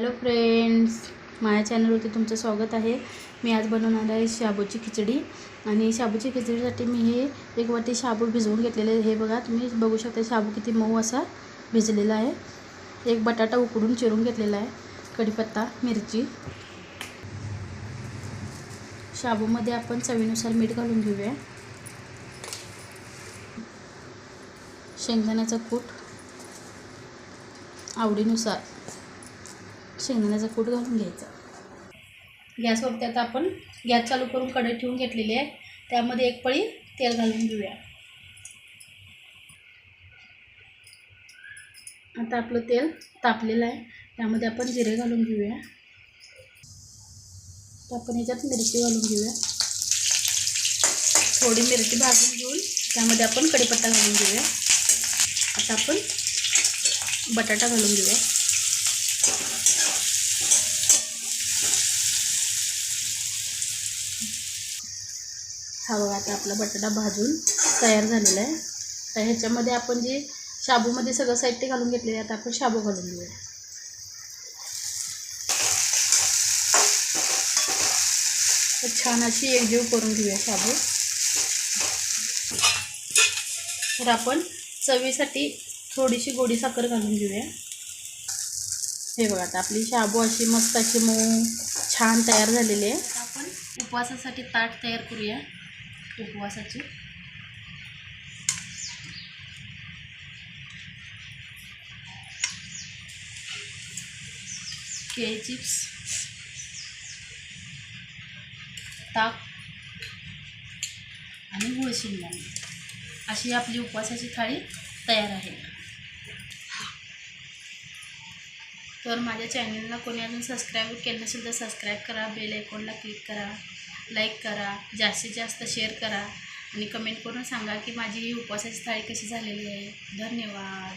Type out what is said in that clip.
Hello friends, माझ्या चॅनलवरती तुमचं स्वागत आहे। मी आज बनवणार आहे शाबूची खिचडी। आणि शाबूची खिचडीसाठी मी हे एक वाटी शाबू भिजवून घेतलेले आहे। हे बघा, तुम्ही बघू शकता शाबू किती मऊ असा भिजलेला आहे। एक बटाटा उकडून चिरून घेतलेला आहे, कढीपत्ता, मिरची। शाबूमध्ये आपण चवीनुसार मीठ घालून घेऊया। शेंगदाण्याचा कूट आवडीनुसार शेंगदाण्याचा कूट घालून घ्यायचा। गॅसवरती आता आपण गॅस चालू करून कढई ठेवून घेतलेली आहे। त्यामध्ये एक पळी तेल घालून घेऊया। आता आपलं तेल तापलेलं आहे, त्यामध्ये आपण जिरे घालून घेऊया। तर आपण ह्याच्यात मिरची घालून घेऊया। थोडी मिरची भाजून घेऊन त्यामध्ये आपण कढीपत्ता घालून घेऊया। आता आपण बटाटा घालून घेऊया। हा बघा, आता आपला बटाटा भाजून तयार झालेला आहे। तर ह्याच्यामध्ये आपण जे शाबूमध्ये सगळं साहित्य घालून घेतलेलं आहे, आता आपण शाबू घालून घेऊया। तर छान अशी एकजीव करून घेऊया शाबू। तर आपण चवीसाठी थोडीशी गोडी साखर घालून घेऊया। हे बघा, आता आपली शाबू अशी मस्त अशी मऊ छान तयार झालेली आहे। आपण उपवासासाठी ताट तयार करूया। उपवासाची केळी चिप्स, ताक आणि गुळ शेंगदाणे अशी आपली उपवासाची थाळी तयार आहे। तर माझ्या चॅनलला कोणी अजून सबस्क्राईब केलं नसेल तर सबस्क्राईब करा, बेल आयकॉनला क्लिक करा, लाईक करा, जास्तीत जास्त शेअर करा आणि कमेंट करून सांगा की माझी ही उपवासाची थाळी कशी झालेली आहे। धन्यवाद।